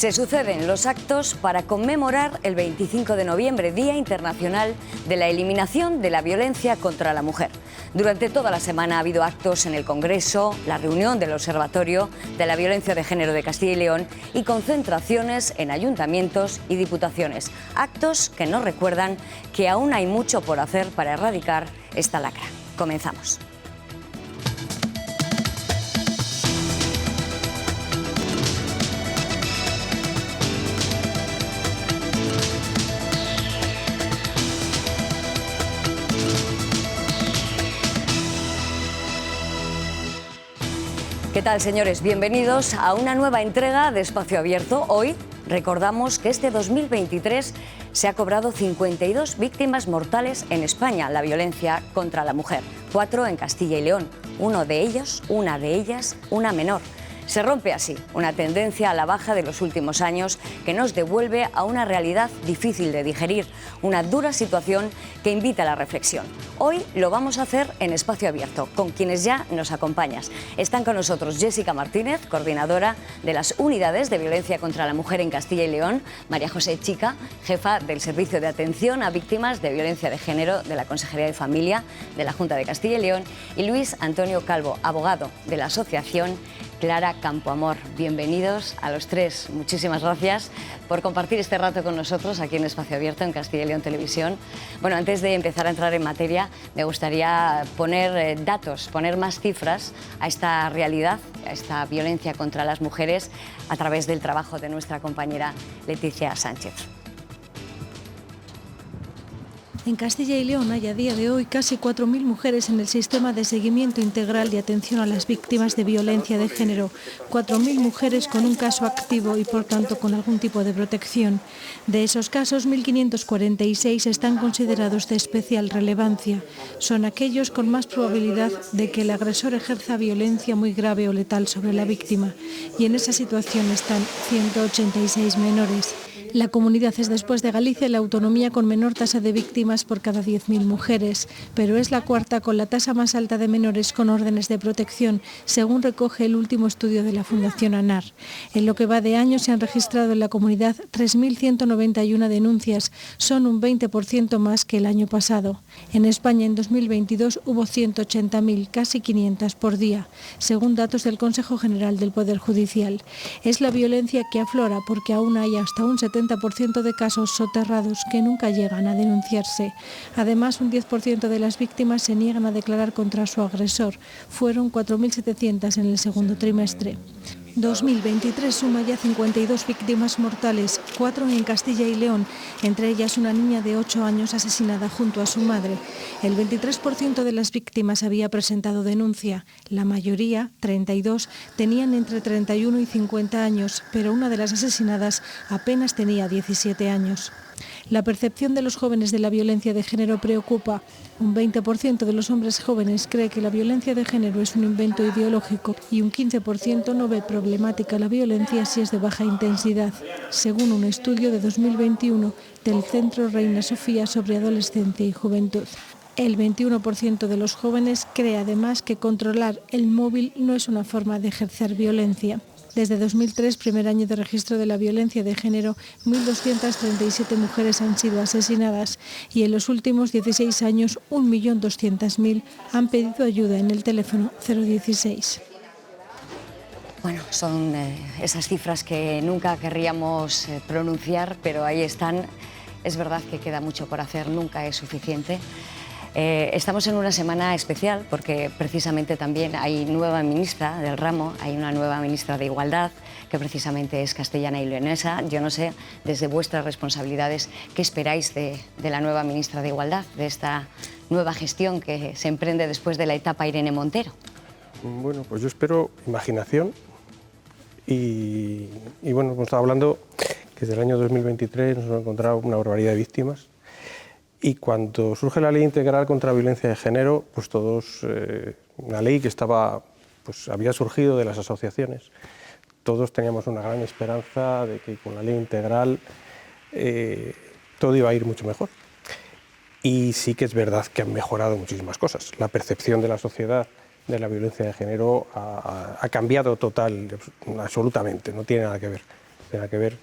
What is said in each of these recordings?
Se suceden los actos para conmemorar el 25 de noviembre, Día Internacional de la Eliminación de la Violencia contra la Mujer. Durante toda la semana ha habido actos en el Congreso, la reunión del Observatorio de la Violencia de Género de Castilla y León y concentraciones en ayuntamientos y diputaciones. Actos que nos recuerdan que aún hay mucho por hacer para erradicar esta lacra. Comenzamos. ¿Qué tal, señores? Bienvenidos a una nueva entrega de Espacio Abierto. Hoy recordamos que este 2023 se ha cobrado 52 víctimas mortales en España, la violencia contra la mujer. 4 en Castilla y León, una de ellas, una menor. Se rompe así una tendencia a la baja de los últimos años que nos devuelve a una realidad difícil de digerir, una dura situación que invita a la reflexión. Hoy lo vamos a hacer en Espacio Abierto, con quienes ya nos acompañan. Están con nosotros Jessica Martínez, coordinadora de las unidades de violencia contra la mujer en Castilla y León, María José Chica, jefa del Servicio de Atención a Víctimas de Violencia de Género de la Consejería de Familia de la Junta de Castilla y León, y Luis Antonio Calvo, abogado de la Asociación Clara Campoamor. Bienvenidos a los tres. Muchísimas gracias por compartir este rato con nosotros aquí en Espacio Abierto en Castilla y León Televisión. Bueno, antes de empezar a entrar en materia, me gustaría poner datos, poner más cifras a esta realidad, a esta violencia contra las mujeres a través del trabajo de nuestra compañera Leticia Sánchez. En Castilla y León hay a día de hoy casi 4.000 mujeres en el sistema de seguimiento integral de atención a las víctimas de violencia de género. 4.000 mujeres con un caso activo y, por tanto, con algún tipo de protección. De esos casos, 1.546 están considerados de especial relevancia. Son aquellos con más probabilidad de que el agresor ejerza violencia muy grave o letal sobre la víctima. Y en esa situación están 186 menores. La comunidad es, después de Galicia, la autonomía con menor tasa de víctimas por cada 10.000 mujeres, pero es la cuarta con la tasa más alta de menores con órdenes de protección, según recoge el último estudio de la Fundación ANAR. En lo que va de año se han registrado en la comunidad 3.191 denuncias, son un 20% más que el año pasado. En España, en 2022, hubo 180.000, casi 500 por día, según datos del Consejo General del Poder Judicial. Es la violencia que aflora porque aún hay hasta un 70% de casos soterrados que nunca llegan a denunciarse. Además, un 10% de las víctimas se niegan a declarar contra su agresor. Fueron 4.700 en el segundo trimestre. 2023 suma ya 52 víctimas mortales, 4 en Castilla y León, entre ellas una niña de 8 años asesinada junto a su madre. El 23% de las víctimas había presentado denuncia. La mayoría, 32, tenían entre 31 y 50 años, pero una de las asesinadas apenas tenía 17 años. La percepción de los jóvenes de la violencia de género preocupa. Un 20% de los hombres jóvenes cree que la violencia de género es un invento ideológico y un 15% no ve problemática la violencia si es de baja intensidad, según un estudio de 2021 del Centro Reina Sofía sobre adolescencia y juventud. El 21% de los jóvenes cree además que controlar el móvil no es una forma de ejercer violencia. Desde 2003, primer año de registro de la violencia de género, 1.237 mujeres han sido asesinadas y en los últimos 16 años 1.200.000 han pedido ayuda en el teléfono 016. Bueno, son esas cifras que nunca querríamos pronunciar, pero ahí están. Es verdad que queda mucho por hacer, nunca es suficiente. Estamos en una semana especial porque precisamente también hay nueva ministra del ramo, hay una nueva ministra de Igualdad que precisamente es castellana y leonesa. Yo no sé, desde vuestras responsabilidades, ¿qué esperáis de la nueva ministra de Igualdad, de esta nueva gestión que se emprende después de la etapa Irene Montero? Bueno, pues yo espero imaginación y bueno, hemos estado hablando que desde el año 2023 nos hemos encontrado una barbaridad de víctimas. Y cuando surge la ley integral contra la violencia de género, pues todos, una ley que había surgido de las asociaciones, todos teníamos una gran esperanza de que con la ley integral todo iba a ir mucho mejor. Y sí que es verdad que han mejorado muchísimas cosas. La percepción de la sociedad de la violencia de género ha cambiado absolutamente, no tiene nada que ver. tenga que ver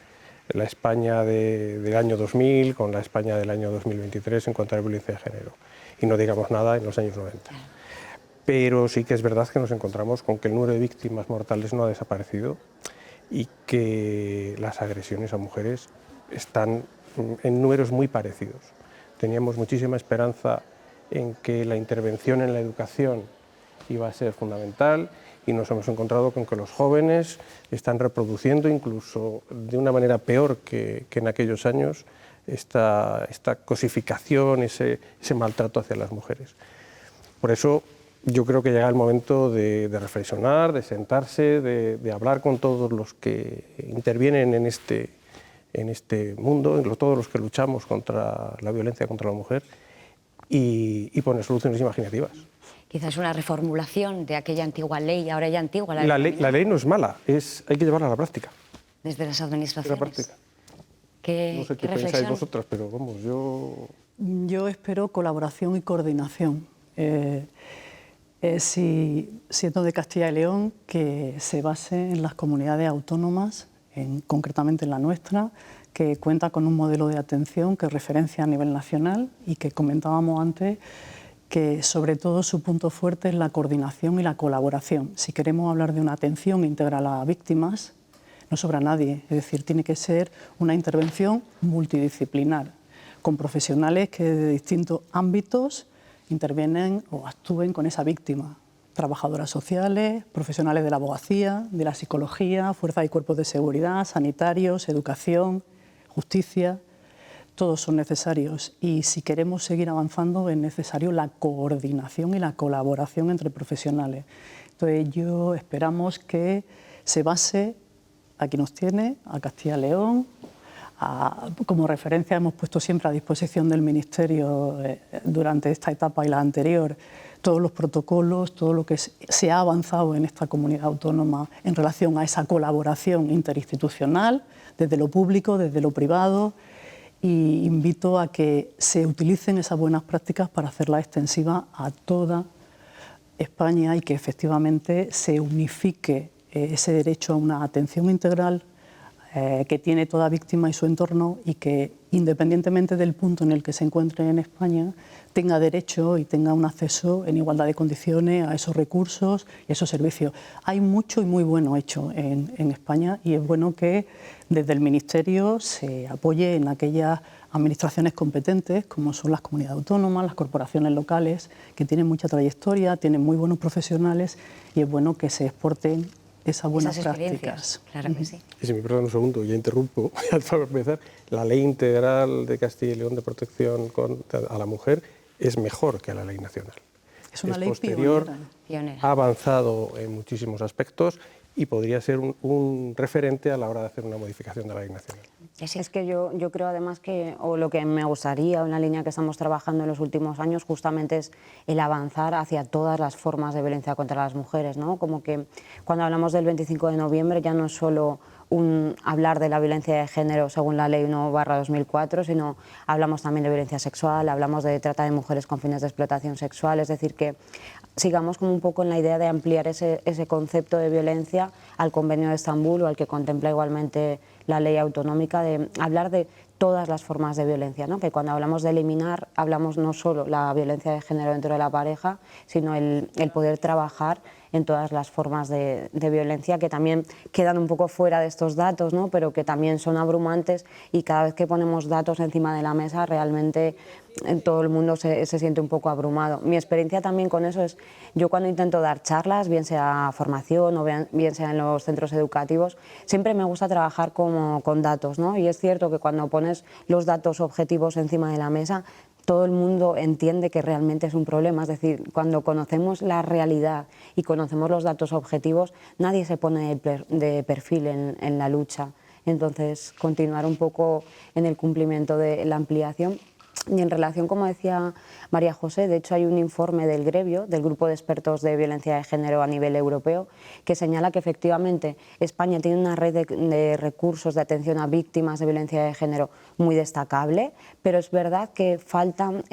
la España del año 2000 con la España del año 2023 en cuanto a la violencia de género. Y no digamos nada en los años 90. Pero sí que es verdad que nos encontramos con que el número de víctimas mortales no ha desaparecido y que las agresiones a mujeres están en números muy parecidos. Teníamos muchísima esperanza en que la intervención en la educación iba a ser fundamental y nos hemos encontrado con que los jóvenes están reproduciendo, incluso de una manera peor que en aquellos años, esta cosificación, ese maltrato hacia las mujeres. Por eso yo creo que llega el momento de reflexionar, de sentarse, de hablar con todos los que intervienen en este mundo, todos los que luchamos contra la violencia contra la mujer y poner soluciones imaginativas. Quizás una reformulación de aquella antigua ley, ahora ya antigua. La ley no es mala, hay que llevarla a la práctica. Desde las administraciones. La práctica. No sé qué pensáis vosotras, pero vamos, Yo espero colaboración y coordinación. Siendo de Castilla y León, que se base en las comunidades autónomas, concretamente en la nuestra, que cuenta con un modelo de atención que referencia a nivel nacional y que comentábamos antes que sobre todo su punto fuerte es la coordinación y la colaboración. Si queremos hablar de una atención integral a víctimas, no sobra nadie, es decir, tiene que ser una intervención multidisciplinar, con profesionales que de distintos ámbitos intervienen o actúen con esa víctima. Trabajadoras sociales, profesionales de la abogacía, de la psicología, fuerzas y cuerpos de seguridad, sanitarios, educación, justicia, todos son necesarios. Y si queremos seguir avanzando es necesario la coordinación y la colaboración entre profesionales. Entonces esperamos que se base, aquí nos tiene, a Castilla y León. Como referencia hemos puesto siempre a disposición del Ministerio durante esta etapa y la anterior todos los protocolos, todo lo que se ha avanzado en esta comunidad autónoma en relación a esa colaboración interinstitucional, desde lo público, desde lo privado, y invito a que se utilicen esas buenas prácticas para hacerlas extensivas a toda España y que efectivamente se unifique ese derecho a una atención integral que tiene toda víctima y su entorno y que, independientemente del punto en el que se encuentre en España, tenga derecho y tenga un acceso en igualdad de condiciones a esos recursos y a esos servicios. Hay mucho y muy bueno hecho en España y es bueno que desde el Ministerio se apoye en aquellas administraciones competentes, como son las comunidades autónomas, las corporaciones locales, que tienen mucha trayectoria, tienen muy buenos profesionales y es bueno que se exporten esas buenas prácticas. Claro que sí. Y si me perdonan un segundo, ya interrumpo, para empezar, la Ley Integral de Castilla y León de protección a la mujer es mejor que la ley nacional. Es una ley posterior, pionera. Ha avanzado en muchísimos aspectos y podría ser un referente a la hora de hacer una modificación de la ley nacional. Es que yo creo además que, o lo que me gustaría, una línea que estamos trabajando en los últimos años, justamente es el avanzar hacia todas las formas de violencia contra las mujeres, ¿no? Como que cuando hablamos del 25 de noviembre ya no es solo hablar de la violencia de género según la ley 1/2004, sino hablamos también de violencia sexual, hablamos de trata de mujeres con fines de explotación sexual, es decir, que sigamos como un poco en la idea de ampliar ese concepto de violencia al Convenio de Estambul o al que contempla igualmente la ley autonómica, de hablar de todas las formas de violencia, ¿no? Que cuando hablamos de eliminar, hablamos no solo la violencia de género dentro de la pareja, sino el poder trabajar en todas las formas de violencia que también quedan un poco fuera de estos datos, ¿no? Pero que también son abrumantes y cada vez que ponemos datos encima de la mesa realmente todo el mundo se siente un poco abrumado. Mi experiencia también con eso es, yo cuando intento dar charlas, bien sea formación o bien sea en los centros educativos, siempre me gusta trabajar con datos, ¿no? Y es cierto que cuando pones los datos objetivos encima de la mesa, todo el mundo entiende que realmente es un problema. Es decir, cuando conocemos la realidad y conocemos los datos objetivos, nadie se pone de perfil en la lucha. Entonces, continuar un poco en el cumplimiento de la ampliación. Y en relación, como decía María José, de hecho hay un informe del GREVIO, del Grupo de Expertos de Violencia de Género a nivel europeo, que señala que efectivamente España tiene una red de recursos de atención a víctimas de violencia de género muy destacable, pero es verdad que faltan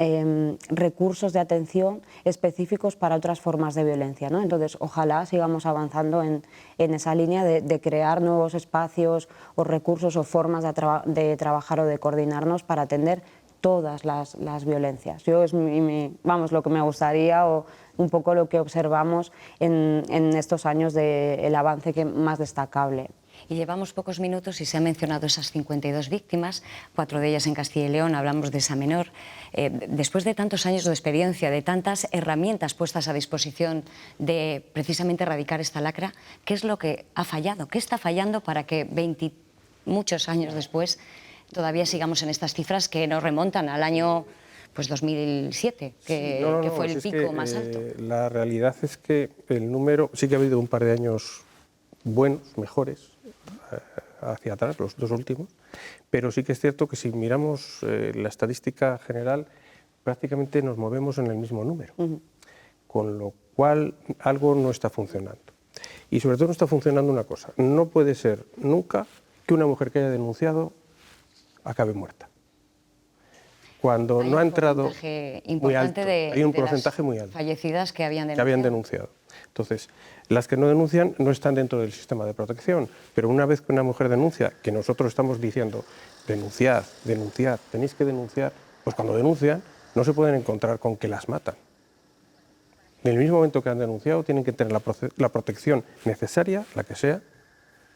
recursos de atención específicos para otras formas de violencia, ¿no? Entonces, ojalá sigamos avanzando en esa línea de crear nuevos espacios o recursos o formas de trabajar o de coordinarnos para atender todas las violencias. Yo es vamos, lo que me gustaría o un poco lo que observamos en estos años del avance más destacable. Y llevamos pocos minutos y se han mencionado esas 52 víctimas, 4 de ellas en Castilla y León, hablamos de esa menor. Después de tantos años de experiencia, de tantas herramientas puestas a disposición de precisamente erradicar esta lacra, ¿qué es lo que ha fallado? ¿Qué está fallando para que muchos años después todavía sigamos en estas cifras que nos remontan al año 2007, que fue el pico más alto? La realidad es que el número, sí que ha habido un par de años buenos, mejores, hacia atrás, los 2 últimos, pero sí que es cierto que si miramos la estadística general, prácticamente nos movemos en el mismo número, con lo cual algo no está funcionando. Y sobre todo no está funcionando una cosa, no puede ser nunca que una mujer que haya denunciado acabe muerta. Cuando no ha entrado muy alto, hay un porcentaje muy alto fallecidas que habían denunciado. Entonces, las que no denuncian no están dentro del sistema de protección, pero una vez que una mujer denuncia, que nosotros estamos diciendo denunciad, denunciad, tenéis que denunciar, pues cuando denuncian no se pueden encontrar con que las matan. En el mismo momento que han denunciado tienen que tener la protección necesaria, la que sea,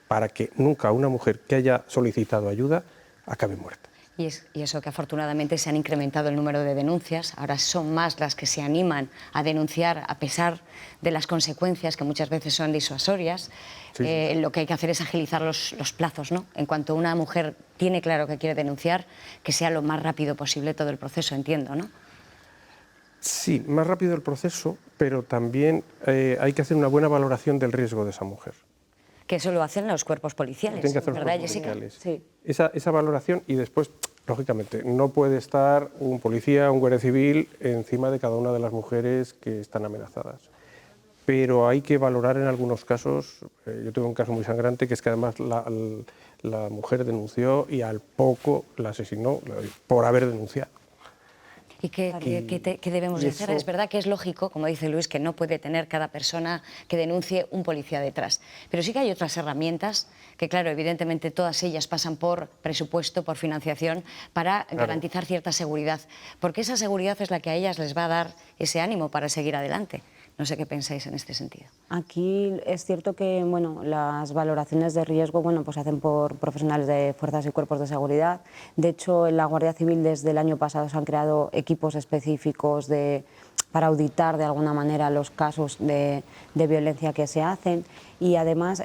para que nunca una mujer que haya solicitado ayuda acabe muerta. Y eso que afortunadamente se han incrementado el número de denuncias, ahora son más las que se animan a denunciar a pesar de las consecuencias que muchas veces son disuasorias. Sí. Lo que hay que hacer es agilizar los plazos, ¿no? En cuanto una mujer tiene claro que quiere denunciar, que sea lo más rápido posible todo el proceso, entiendo, ¿no? Sí, más rápido el proceso, pero también hay que hacer una buena valoración del riesgo de esa mujer. Que eso lo hacen los cuerpos policiales, tienen que hacer ¿verdad, los Jessica? Sí. Esa valoración y después, lógicamente, no puede estar un policía, un guardia civil encima de cada una de las mujeres que están amenazadas. Pero hay que valorar en algunos casos, yo tuve un caso muy sangrante, que es que además la mujer denunció y al poco la asesinó por haber denunciado. ¿Y qué debemos de hacer? Es verdad que es lógico, como dice Luis, que no puede tener cada persona que denuncie un policía detrás. Pero sí que hay otras herramientas que, claro, evidentemente todas ellas pasan por presupuesto, por financiación, para garantizar cierta seguridad. Porque esa seguridad es la que a ellas les va a dar ese ánimo para seguir adelante. No sé qué pensáis en este sentido. Aquí es cierto que las valoraciones de riesgo pues se hacen por profesionales de fuerzas y cuerpos de seguridad. De hecho, en la Guardia Civil desde el año pasado se han creado equipos específicos para auditar de alguna manera los casos de violencia que se hacen. Y además,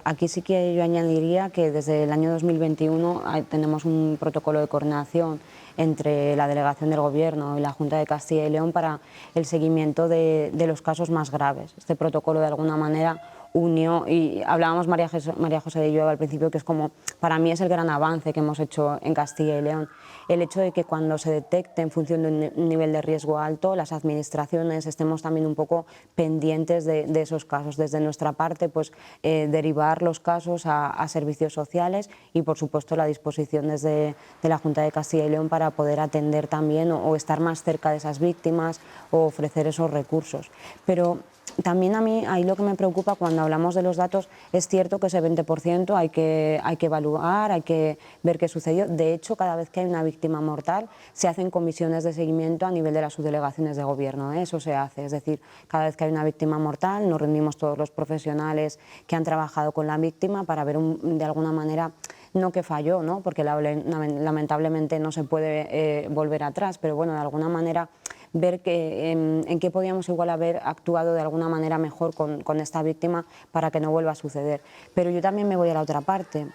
aquí sí que yo añadiría que desde el año 2021 tenemos un protocolo de coordinación entre la Delegación del Gobierno y la Junta de Castilla y León para el seguimiento de los casos más graves. Este protocolo de alguna manera unió, y hablábamos María José y yo al principio, que es como, para mí es el gran avance que hemos hecho en Castilla y León, el hecho de que cuando se detecte en función de un nivel de riesgo alto, las administraciones estemos también un poco pendientes de esos casos. Desde nuestra parte, pues derivar los casos a servicios sociales y, por supuesto, la disposición desde la Junta de Castilla y León para poder atender también o estar más cerca de esas víctimas o ofrecer esos recursos. Pero también a mí, ahí lo que me preocupa cuando hablamos de los datos, es cierto que ese 20% hay que evaluar, hay que ver qué sucedió. De hecho, cada vez que hay una víctima mortal, se hacen comisiones de seguimiento a nivel de las subdelegaciones de gobierno, ¿eh? Eso se hace, es decir, cada vez que hay una víctima mortal, nos reunimos todos los profesionales que han trabajado con la víctima para ver de alguna manera, no que falló, ¿no? Porque lamentablemente no se puede volver atrás, pero bueno, de alguna manera ver en qué podíamos igual haber actuado de alguna manera mejor con esta víctima para que no vuelva a suceder. Pero yo también me voy a la otra parte,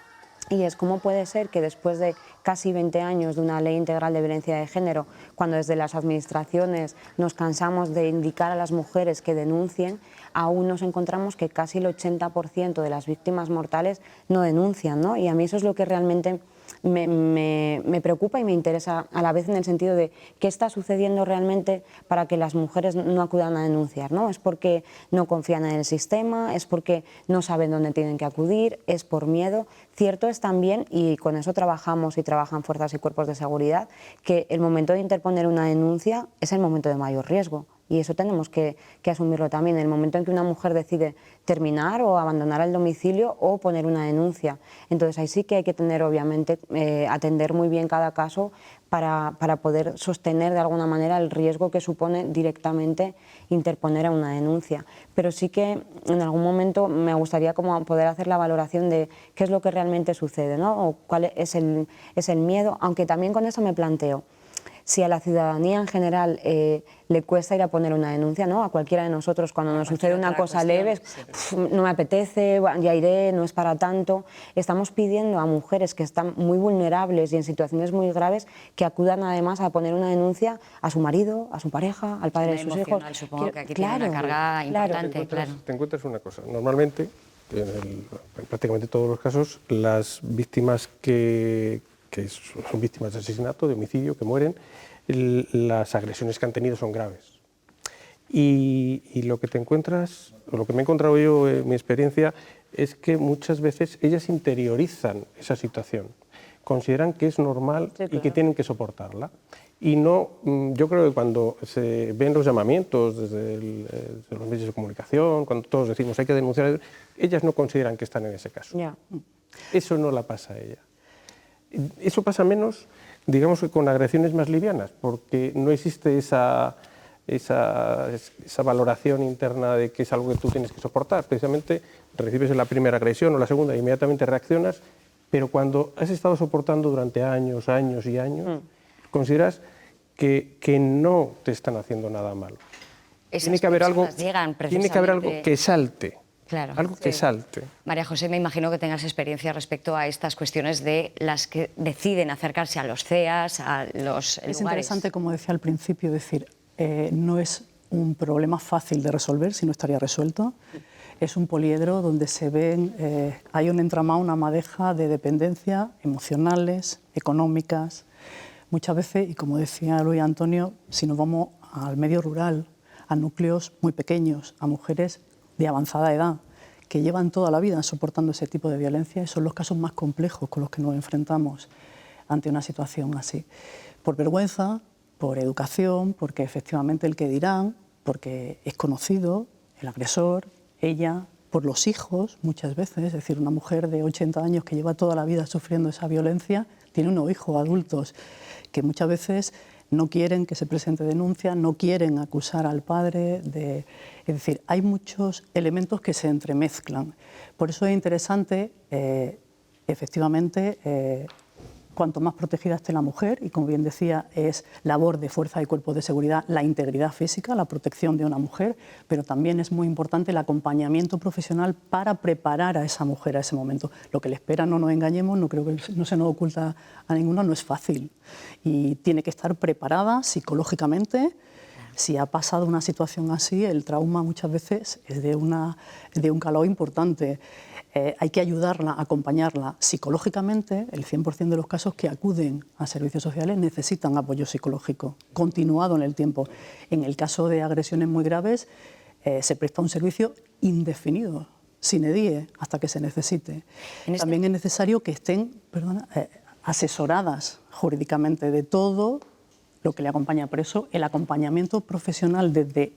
y es cómo puede ser que después de casi 20 años de una ley integral de violencia de género, cuando desde las administraciones nos cansamos de indicar a las mujeres que denuncien, aún nos encontramos que casi el 80% de las víctimas mortales no denuncian, ¿no? Y a mí eso es lo que realmente me preocupa y me interesa a la vez, en el sentido de qué está sucediendo realmente para que las mujeres no acudan a denunciar, ¿no? ¿Es porque no confían en el sistema? ¿Es porque no saben dónde tienen que acudir? ¿Es por miedo? Cierto es también, y con eso trabajamos y trabajan fuerzas y cuerpos de seguridad, que el momento de interponer una denuncia es el momento de mayor riesgo. Y eso tenemos que asumirlo también, el momento en que una mujer decide terminar o abandonar el domicilio o poner una denuncia. Entonces ahí sí que hay que tener, obviamente, atender muy bien cada caso para poder sostener de alguna manera el riesgo que supone directamente interponer a una denuncia. Pero sí que en algún momento me gustaría como poder hacer la valoración de qué es lo que realmente sucede, ¿no? O cuál es el miedo, aunque también con eso me planteo, si a la ciudadanía en general le cuesta ir a poner una denuncia, ¿no? A cualquiera de nosotros cuando nos sucede una cosa leve, no me apetece, ya iré, no es para tanto. Estamos pidiendo a mujeres que están muy vulnerables y en situaciones muy graves que acudan además a poner una denuncia a su marido, a su pareja, al padre de sus hijos. Supongo que aquí tiene una carga importante, claro. Te encuentras una cosa, normalmente, en prácticamente todos los casos, las víctimas que son víctimas de asesinato, de homicidio, que mueren, las agresiones que han tenido son graves. Y lo que te encuentras, o lo que me he encontrado yo en mi experiencia, es que muchas veces ellas interiorizan esa situación, consideran que es normal, sí, claro, y que tienen que soportarla. Y no, yo creo que cuando se ven los llamamientos desde los medios de comunicación, cuando todos decimos hay que denunciar, ellas no consideran que están en ese caso. Yeah. Eso no la pasa a ella. Eso pasa menos, digamos, que con agresiones más livianas, porque no existe esa valoración interna de que es algo que tú tienes que soportar. Precisamente recibes la primera agresión o la segunda e inmediatamente reaccionas, pero cuando has estado soportando durante años, años y años, consideras que no te están haciendo nada malo. Tiene que haber algo que salte. Claro, algo que salte. María José, me imagino que tengas experiencia respecto a estas cuestiones de las que deciden acercarse a los CEAS, a los lugares. Es interesante, como decía al principio, decir, no es un problema fácil de resolver, si no estaría resuelto. Es un poliedro donde se ven, hay un entramado, una madeja de dependencia emocionales, económicas. Muchas veces, y como decía Luis Antonio, si nos vamos al medio rural, a núcleos muy pequeños, a mujeres de avanzada edad, que llevan toda la vida soportando ese tipo de violencia, y son los casos más complejos con los que nos enfrentamos ante una situación así. Por vergüenza, por educación, porque efectivamente el que dirán, porque es conocido, el agresor, ella, por los hijos muchas veces, es decir, una mujer de 80 años que lleva toda la vida sufriendo esa violencia, tiene unos hijos adultos que muchas veces no quieren que se presente denuncia, no quieren acusar al padre. Es decir, hay muchos elementos que se entremezclan. Por eso es interesante, efectivamente, cuanto más protegida esté la mujer, y como bien decía, es labor de fuerza y cuerpos de seguridad la integridad física, la protección de una mujer, pero también es muy importante el acompañamiento profesional para preparar a esa mujer a ese momento. Lo que le espera, no nos engañemos, no creo que no se nos oculta a ninguno, no es fácil. Y tiene que estar preparada psicológicamente. Si ha pasado una situación así, el trauma muchas veces es de un calado importante. Hay que ayudarla, acompañarla psicológicamente. El 100% de los casos que acuden a servicios sociales necesitan apoyo psicológico, continuado en el tiempo. En el caso de agresiones muy graves, se presta un servicio indefinido, sine die, hasta que se necesite. También es necesario que estén asesoradas jurídicamente de todo lo que le acompaña. Por eso, el acompañamiento profesional desde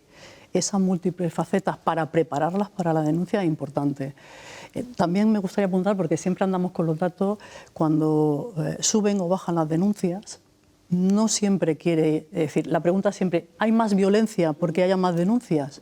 esas múltiples facetas para prepararlas para la denuncia es importante. También me gustaría apuntar, porque siempre andamos con los datos, cuando suben o bajan las denuncias, no siempre quiere decir, la pregunta siempre, ¿hay más violencia porque haya más denuncias?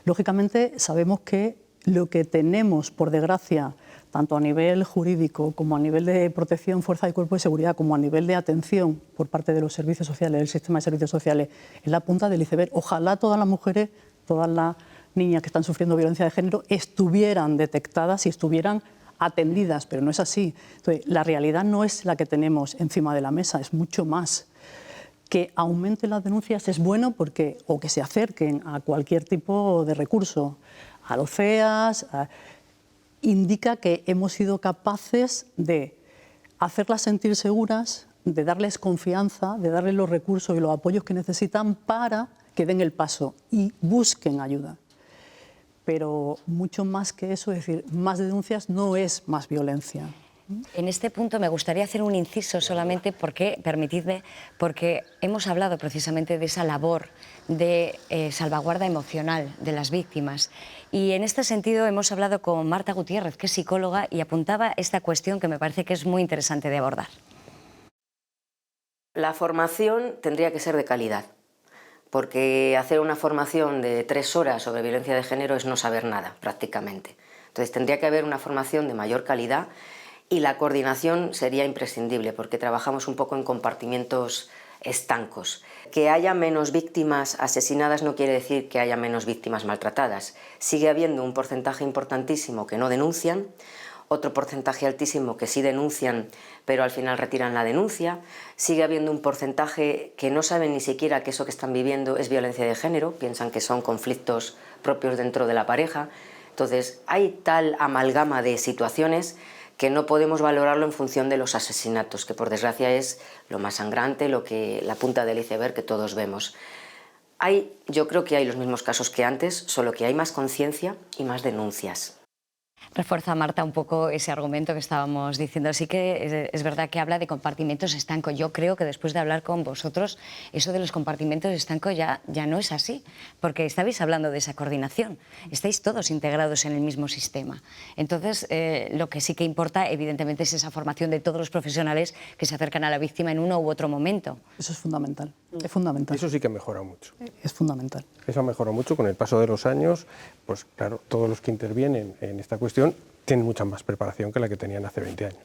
Lógicamente sabemos que lo que tenemos, por desgracia, tanto a nivel jurídico como a nivel de protección, fuerza y cuerpo de seguridad, como a nivel de atención por parte de los servicios sociales, del sistema de servicios sociales, es la punta del iceberg. Ojalá todas las mujeres, todas las niñas que están sufriendo violencia de género estuvieran detectadas y estuvieran atendidas, pero no es así. Entonces, la realidad no es la que tenemos encima de la mesa, es mucho más. Que aumenten las denuncias es bueno porque, o que se acerquen a cualquier tipo de recurso, a los CEAS, indica que hemos sido capaces de hacerlas sentir seguras, de darles confianza, de darles los recursos y los apoyos que necesitan para que den el paso y busquen ayuda. Pero mucho más que eso, es decir, más denuncias no es más violencia. En este punto me gustaría hacer un inciso solamente porque, permitidme, porque hemos hablado precisamente de esa labor de salvaguarda emocional de las víctimas. Y en este sentido hemos hablado con Marta Gutiérrez, que es psicóloga, y apuntaba esta cuestión que me parece que es muy interesante de abordar. La formación tendría que ser de calidad, porque hacer una formación de 3 horas sobre violencia de género es no saber nada, prácticamente. Entonces tendría que haber una formación de mayor calidad y la coordinación sería imprescindible, porque trabajamos un poco en compartimientos estancos. Que haya menos víctimas asesinadas no quiere decir que haya menos víctimas maltratadas. Sigue habiendo un porcentaje importantísimo que no denuncian, otro porcentaje altísimo que sí denuncian, pero al final retiran la denuncia. Sigue habiendo un porcentaje que no saben ni siquiera que eso que están viviendo es violencia de género, piensan que son conflictos propios dentro de la pareja. Entonces, hay tal amalgama de situaciones que no podemos valorarlo en función de los asesinatos, que por desgracia es lo más sangrante, la punta del iceberg que todos vemos. Yo creo que hay los mismos casos que antes, solo que hay más conciencia y más denuncias. Refuerza, Marta, un poco ese argumento que estábamos diciendo. Sí que es verdad que habla de compartimentos estancos. Yo creo que después de hablar con vosotros, eso de los compartimentos estancos ya no es así, porque estabais hablando de esa coordinación. Estáis todos integrados en el mismo sistema. Entonces, lo que sí que importa, evidentemente, es esa formación de todos los profesionales que se acercan a la víctima en uno u otro momento. Eso es fundamental, es fundamental. Eso sí que ha mejorado mucho. Es fundamental. Eso ha mejorado mucho con el paso de los años. Pues claro, todos los que intervienen en esta cuestión tienen mucha más preparación que la que tenían hace 20 años.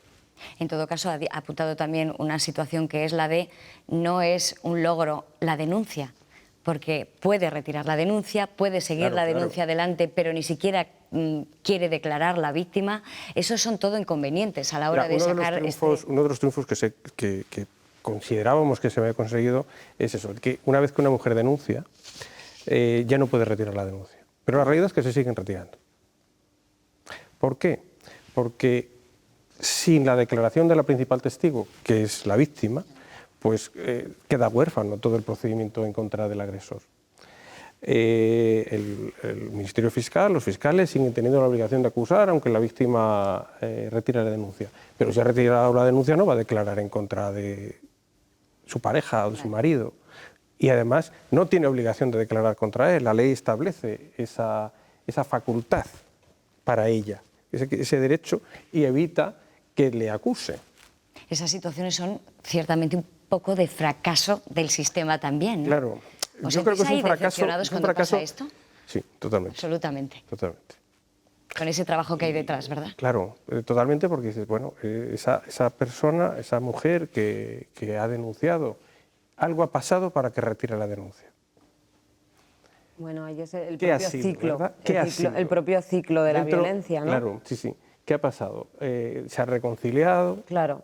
En todo caso, ha apuntado también una situación que es la de no es un logro la denuncia, porque puede retirar la denuncia, puede seguir la denuncia adelante, pero ni siquiera quiere declarar la víctima. Esos son todo inconvenientes a la hora de sacar... Uno de los triunfos que considerábamos que se había conseguido es eso, que una vez que una mujer denuncia, ya no puede retirar la denuncia. Pero la realidad es que se siguen retirando. ¿Por qué? Porque sin la declaración de la principal testigo, que es la víctima, pues queda huérfano todo el procedimiento en contra del agresor. El Ministerio Fiscal, los fiscales siguen teniendo la obligación de acusar, aunque la víctima retire la denuncia. Pero si ha retirado la denuncia no va a declarar en contra de su pareja o de su marido. Y además no tiene obligación de declarar contra él. La ley establece esa facultad para ella, ese derecho, y evita que le acuse. Esas situaciones son ciertamente un poco de fracaso del sistema también, ¿no? Claro. Yo creo que es un fracaso. Cuando pasa esto? Sí, totalmente. Absolutamente. Totalmente. Con ese trabajo que hay detrás, ¿verdad? Claro, totalmente, porque dices, bueno, esa persona, esa mujer que ha denunciado, algo ha pasado para que retire la denuncia. Bueno, ahí es el ¿Qué ha propio sido, ciclo, verdad? ¿Qué ha sido? el propio ciclo de la violencia, ¿no? Claro, sí, sí. ¿Qué ha pasado? Se ha reconciliado, Claro.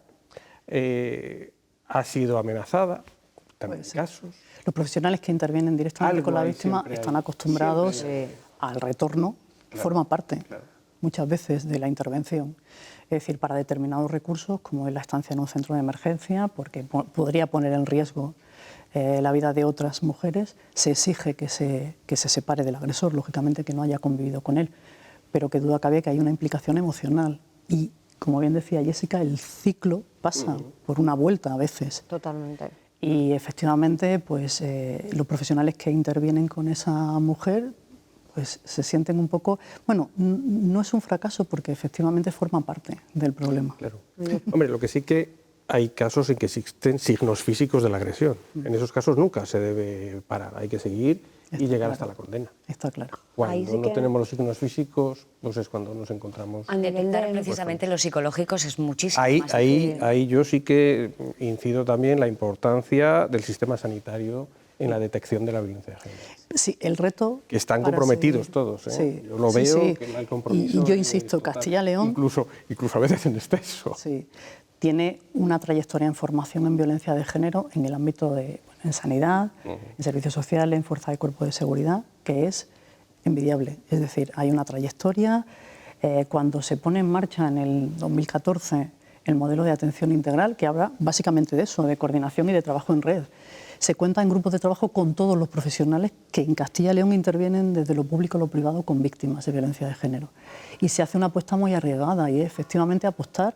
Ha sido amenazada, también hay casos. Los profesionales que intervienen directamente Algo con la hay, víctima siempre hay. están acostumbrados Siempre al retorno, Claro, forma parte claro. muchas veces de la intervención. Es decir, para determinados recursos, como es la estancia en un centro de emergencia, porque podría poner en riesgo la vida de otras mujeres, se exige que se separe del agresor, lógicamente que no haya convivido con él, pero que duda cabe que hay una implicación emocional. Y, como bien decía Jessica, el ciclo pasa por una vuelta a veces. Totalmente. Y efectivamente, pues los profesionales que intervienen con esa mujer pues se sienten un poco... Bueno, no es un fracaso porque efectivamente forma parte del problema. Claro. Hombre, lo que sí que hay casos en que existen signos físicos de la agresión. En esos casos nunca se debe parar, hay que seguir y llegar hasta la condena. Está claro. Cuando no tenemos los signos físicos, pues es cuando nos encontramos... Detectar precisamente los psicológicos es muchísimo más difícil. Ahí yo sí que incido también la importancia del sistema sanitario en la detección de la violencia de género. Sí, el reto... Que están comprometidos todos, ¿eh? Sí, yo lo veo, sí. que el compromiso... Y yo insisto, Castilla y León... Incluso a veces en exceso. Sí, tiene una trayectoria en formación en violencia de género en el ámbito de en sanidad, en servicios sociales, en fuerza de cuerpo de seguridad, que es envidiable. Es decir, hay una trayectoria. Cuando se pone en marcha en el 2014 el modelo de atención integral, que habla básicamente de eso, de coordinación y de trabajo en red. Se cuenta en grupos de trabajo con todos los profesionales que en Castilla y León intervienen desde lo público a lo privado con víctimas de violencia de género. Y se hace una apuesta muy arriesgada y es efectivamente apostar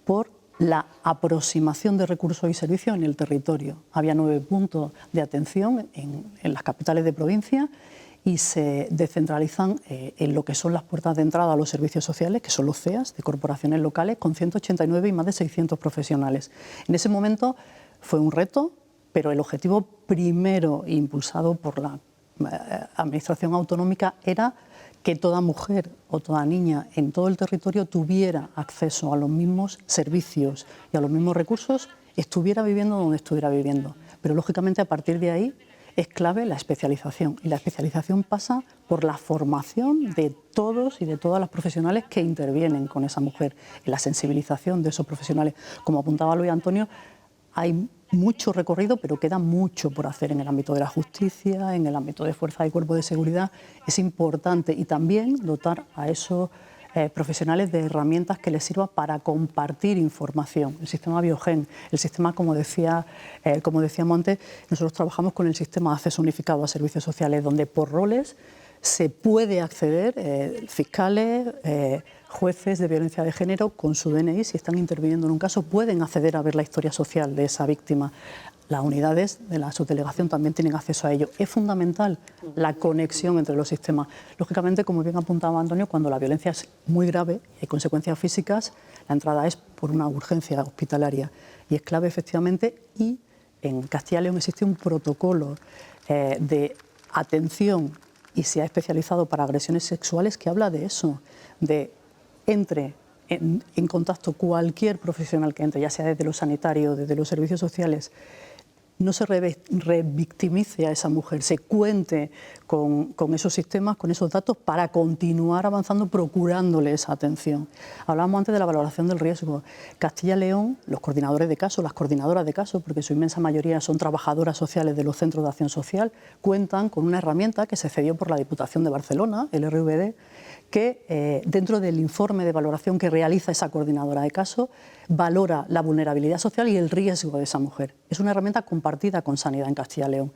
por la aproximación de recursos y servicios en el territorio. Había 9 puntos de atención en las capitales de provincia y se descentralizan en lo que son las puertas de entrada a los servicios sociales, que son los CEAS, de corporaciones locales, con 189 y más de 600 profesionales. En ese momento fue un reto, pero el objetivo primero impulsado por la Administración autonómica era que toda mujer o toda niña en todo el territorio tuviera acceso a los mismos servicios y a los mismos recursos, estuviera viviendo donde estuviera viviendo. Pero lógicamente a partir de ahí es clave la especialización, y la especialización pasa por la formación de todos y de todas las profesionales que intervienen con esa mujer, en la sensibilización de esos profesionales. Como apuntaba Luis Antonio, hay mucho recorrido, pero queda mucho por hacer en el ámbito de la justicia, en el ámbito de fuerza y cuerpo de seguridad. Es importante y también dotar a esos profesionales de herramientas que les sirva para compartir información. El sistema Biogen, el sistema, como decíamos antes, nosotros trabajamos con el sistema de acceso unificado a servicios sociales, donde por roles se puede acceder, fiscales, jueces de violencia de género con su DNI, si están interviniendo en un caso, pueden acceder a ver la historia social de esa víctima. Las unidades de la subdelegación también tienen acceso a ello. Es fundamental la conexión entre los sistemas. Lógicamente, como bien apuntaba Antonio, cuando la violencia es muy grave y hay consecuencias físicas, la entrada es por una urgencia hospitalaria. Y es clave, efectivamente, y en Castilla y León existe un protocolo de atención y se ha especializado para agresiones sexuales que habla de eso, de entre en contacto cualquier profesional que entre, ya sea desde lo sanitario, desde los servicios sociales, no se revictimice a esa mujer, se cuente con esos sistemas, con esos datos para continuar avanzando, procurándole esa atención. Hablábamos antes de la valoración del riesgo. Castilla y León, los coordinadores de casos, las coordinadoras de casos, porque su inmensa mayoría son trabajadoras sociales de los centros de acción social, cuentan con una herramienta que se cedió por la Diputación de Barcelona, el RVD, que dentro del informe de valoración que realiza esa coordinadora de casos, valora la vulnerabilidad social y el riesgo de esa mujer. Es una herramienta compartida con Sanidad en Castilla y León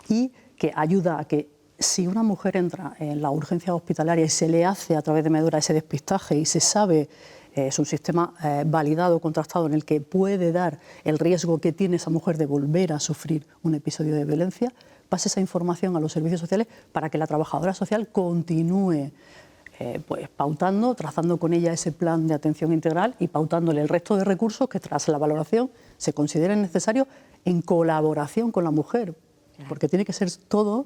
y que ayuda a que si una mujer entra en la urgencia hospitalaria y se le hace a través de medula ese despistaje y se sabe, es un sistema validado, contrastado, en el que puede dar el riesgo que tiene esa mujer de volver a sufrir un episodio de violencia, pase esa información a los servicios sociales para que la trabajadora social continúe pues pautando, trazando con ella ese plan de atención integral y pautándole el resto de recursos que tras la valoración se consideren necesarios en colaboración con la mujer, porque tiene que ser todo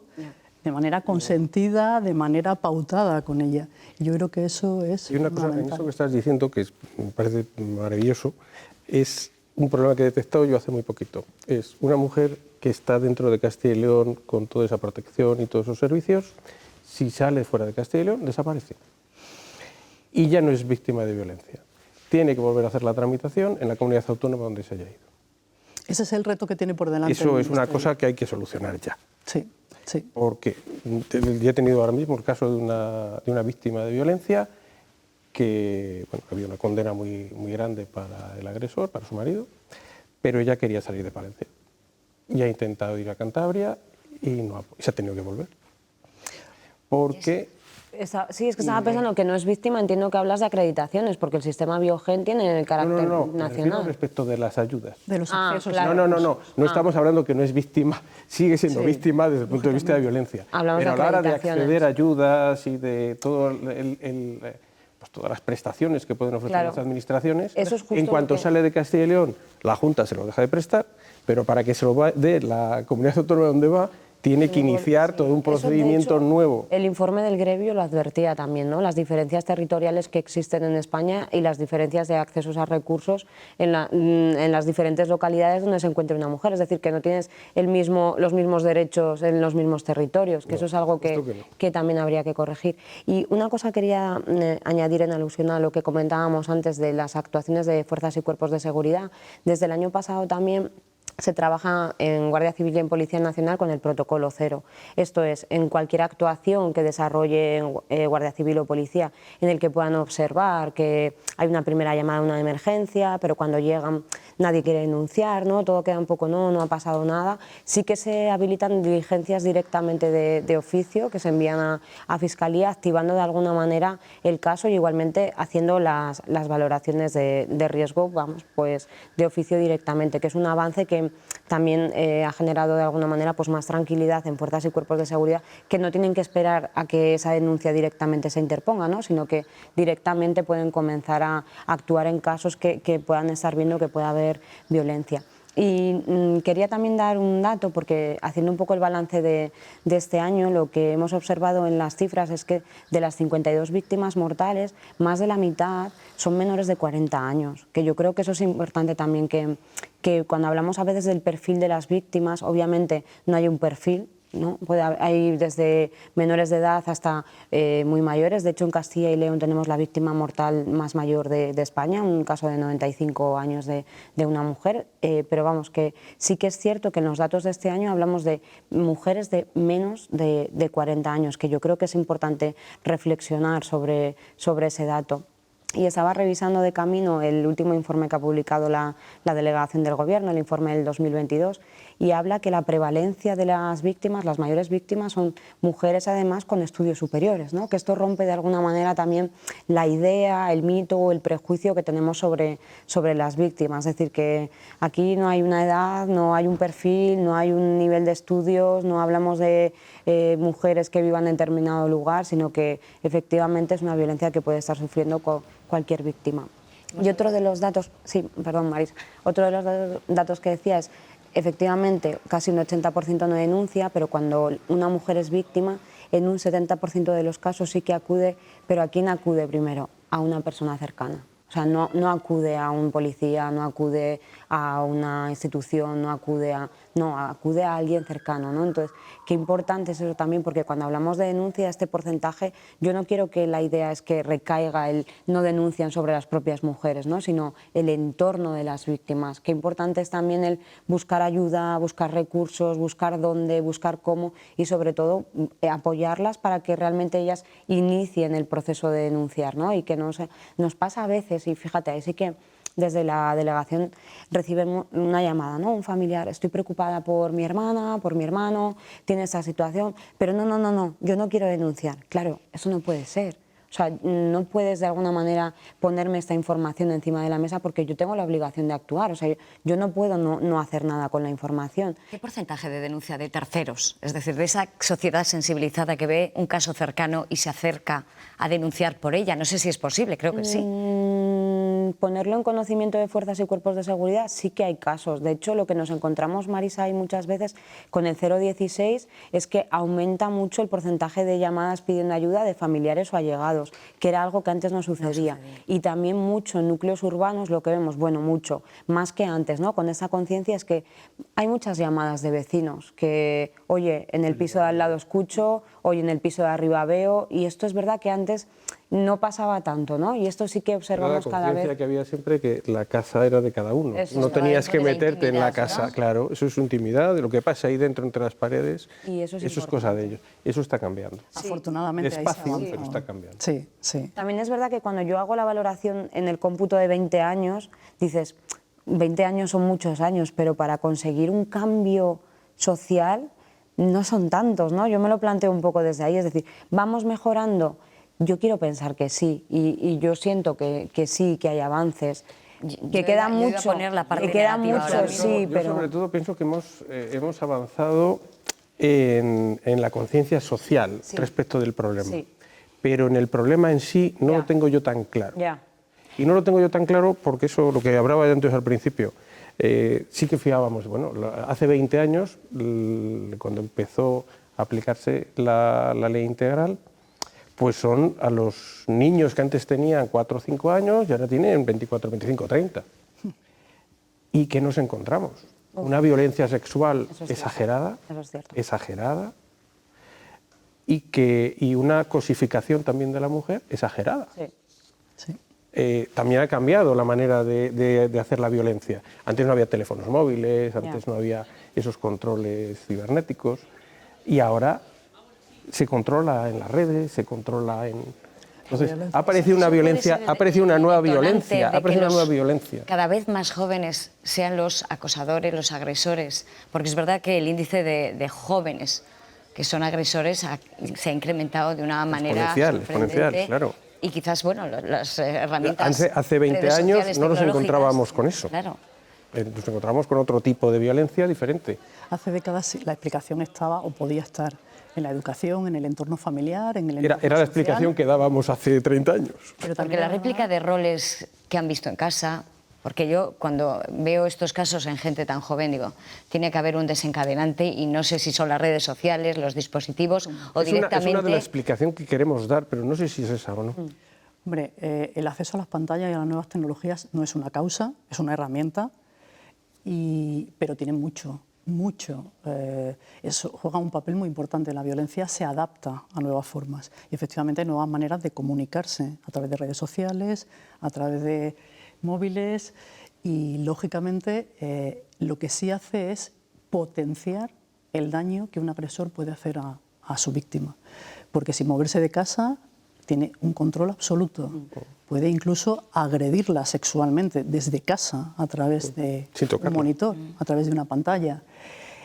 de manera consentida, de manera pautada con ella. Y yo creo que eso es y una cosa, en eso que estás diciendo, que me parece maravilloso, es un problema que he detectado yo hace muy poquito. Es una mujer que está dentro de Castilla y León con toda esa protección y todos esos servicios. Si sale fuera de Castilla y León, desaparece. Y ya no es víctima de violencia. Tiene que volver a hacer la tramitación en la comunidad autónoma donde se haya ido. Ese es el reto que tiene por delante. Eso es una cosa que hay que solucionar ya. Sí, sí. Porque ya he tenido ahora mismo el caso de una víctima de violencia que, bueno, había una condena muy grande para el agresor, para su marido, pero ella quería salir de Palencia. Y ha intentado ir a Cantabria y se ha tenido que volver. Porque... Sí, es que estaba pensando que no es víctima, entiendo que hablas de acreditaciones, porque el sistema Biogen tiene el carácter nacional. Respecto de las ayudas. De los accesos. Claro. No estamos hablando que no es víctima, sigue siendo víctima desde el punto de vista de violencia. Hablamos pero de a la hora de acreditaciones. acceder a ayudas y de todo pues todas las prestaciones que pueden ofrecer las administraciones, Eso es justo en cuanto sale de Castilla y León, la Junta se lo deja de prestar, pero para que se lo dé la comunidad autónoma donde va, tiene que iniciar todo un procedimiento Eso, de hecho, nuevo. El informe del Grevio lo advertía también, ¿no? Las diferencias territoriales que existen en España y las diferencias de accesos a recursos en las diferentes localidades donde se encuentre una mujer. Es decir, que no tienes los mismos derechos en los mismos territorios, que eso es algo que también habría que corregir. Y una cosa quería añadir en alusión a lo que comentábamos antes de las actuaciones de fuerzas y cuerpos de seguridad. Desde el año pasado también se trabaja en Guardia Civil y en Policía Nacional con el protocolo cero. Esto es, en cualquier actuación que desarrolle Guardia Civil o Policía, en el que puedan observar que hay una primera llamada a una emergencia, pero cuando llegan nadie quiere denunciar, ¿no? Todo queda un poco no ha pasado nada, sí que se habilitan diligencias directamente de oficio que se envían a Fiscalía, activando de alguna manera el caso y igualmente haciendo las valoraciones de riesgo, vamos, pues de oficio directamente, que es un avance que también ha generado de alguna manera pues más tranquilidad en fuerzas y cuerpos de seguridad, que no tienen que esperar a que esa denuncia directamente se interponga, ¿no? Sino que directamente pueden comenzar a actuar en casos que puedan estar viendo que puede haber violencia. Y quería también dar un dato, porque haciendo un poco el balance de este año, lo que hemos observado en las cifras es que de las 52 víctimas mortales, más de la mitad son menores de 40 años, que yo creo que eso es importante también, que cuando hablamos a veces del perfil de las víctimas, obviamente no hay un perfil, ¿no? Hay desde menores de edad hasta muy mayores. De hecho, en Castilla y León tenemos la víctima mortal más mayor de España, un caso de 95 años de una mujer, pero vamos, que sí que es cierto que en los datos de este año hablamos de mujeres de menos de 40 años, que yo creo que es importante reflexionar sobre ese dato. Y estaba revisando de camino el último informe que ha publicado la delegación del Gobierno, el informe del 2022, y habla que la prevalencia de las víctimas, las mayores víctimas, son mujeres además con estudios superiores, ¿no? Que esto rompe de alguna manera también la idea, el mito o el prejuicio que tenemos sobre las víctimas. Es decir, que aquí no hay una edad, no hay un perfil, no hay un nivel de estudios, no hablamos de mujeres que vivan en determinado lugar, sino que efectivamente es una violencia que puede estar sufriendo cualquier víctima. Y otro de los datos, sí, perdón Marisa, otro de los datos que decía es, efectivamente, casi un 80% no denuncia, pero cuando una mujer es víctima, en un 70% de los casos sí que acude, pero ¿a quién acude primero? A una persona cercana. O sea, no acude a un policía, no acude a una institución, no acude a alguien cercano, ¿no? Entonces, qué importante es eso también, porque cuando hablamos de denuncia, este porcentaje, yo no quiero que la idea es que recaiga el no denuncian sobre las propias mujeres, ¿no? Sino el entorno de las víctimas. Qué importante es también el buscar ayuda, buscar recursos, buscar dónde, buscar cómo y sobre todo apoyarlas para que realmente ellas inicien el proceso de denunciar, ¿no? Y que nos pasa a veces, y fíjate, ahí sí que desde la delegación recibimos una llamada, ¿no? Un familiar, estoy preocupada por mi hermana, por mi hermano, tiene esta situación, pero no, yo no quiero denunciar. Claro, eso no puede ser. O sea, no puedes de alguna manera ponerme esta información encima de la mesa porque yo tengo la obligación de actuar. O sea, yo no puedo no hacer nada con la información. ¿Qué porcentaje de denuncia de terceros? Es decir, de esa sociedad sensibilizada que ve un caso cercano y se acerca a denunciar por ella. No sé si es posible, creo que sí. Ponerlo en conocimiento de fuerzas y cuerpos de seguridad sí que hay casos. De hecho, lo que nos encontramos, Marisa, y muchas veces con el 016 es que aumenta mucho el porcentaje de llamadas pidiendo ayuda de familiares o allegados, que era algo que antes no sucedía. Y también mucho en núcleos urbanos lo que vemos, bueno, mucho, más que antes, ¿no? Con esa conciencia es que hay muchas llamadas de vecinos que, oye, en el piso de al lado escucho, oye, en el piso de arriba veo, y esto es verdad que antes no pasaba tanto, ¿no? Y esto sí que observamos cada vez. La conciencia que había siempre que la casa era de cada uno. Eso no es, tenías que meterte en la ¿no? casa, claro. Eso es su intimidad, de lo que pasa ahí dentro entre las paredes. Y eso es cosa de ellos. Eso está cambiando. Afortunadamente Despacio, ahí se pero está cambiando. Sí, sí. También es verdad que cuando yo hago la valoración en el cómputo de 20 años, dices, 20 años son muchos años, pero para conseguir un cambio social no son tantos, ¿no? Yo me lo planteo un poco desde ahí, es decir, ¿vamos mejorando? Yo quiero pensar que sí, y yo siento que sí, que hay avances, que queda mucho, que queda mucho, sí, pero... Yo sobre todo pienso que hemos avanzado en la conciencia social respecto del problema, pero en el problema en sí no lo tengo yo tan claro. Y no lo tengo yo tan claro porque eso, lo que hablaba yo antes al principio, sí que fiábamos, bueno, hace 20 años, cuando empezó a aplicarse la ley integral, pues son a los niños que antes tenían 4 o 5 años y ahora tienen 24, 25, 30. ¿Y qué nos encontramos? Una violencia sexual exagerada, exagerada, y una cosificación también de la mujer exagerada. también ha cambiado la manera de hacer la violencia. Antes no había teléfonos móviles, antes no había esos controles cibernéticos, y ahora se controla en las redes, se controla en... Entonces, ha aparecido una violencia, ha aparecido una nueva violencia, ha aparecido una nueva violencia. Cada vez más jóvenes sean los acosadores, los agresores, porque es verdad que el índice de jóvenes que son agresores se ha incrementado de una manera exponencial, claro. Y quizás, bueno, las herramientas... Hace 20 años no nos encontrábamos con eso. Claro. Nos encontramos con otro tipo de violencia diferente. Hace décadas la explicación estaba o podía estar en la educación, en el entorno familiar, en el entorno Era la explicación que dábamos hace 30 años. Pero porque la réplica de roles que han visto en casa, porque yo cuando veo estos casos en gente tan joven digo, tiene que haber un desencadenante y no sé si son las redes sociales, los dispositivos o directamente... Es una de las explicaciones que queremos dar, pero no sé si es esa o no. Hombre, el acceso a las pantallas y a las nuevas tecnologías no es una causa, es una herramienta, pero tiene mucho. Eso juega un papel muy importante. La violencia se adapta a nuevas formas y efectivamente hay nuevas maneras de comunicarse a través de redes sociales, a través de móviles y lógicamente lo que sí hace es potenciar el daño que un agresor puede hacer a su víctima, porque sin moverse de casa tiene un control absoluto. Puede incluso agredirla sexualmente desde casa a través de un monitor, a través de una pantalla.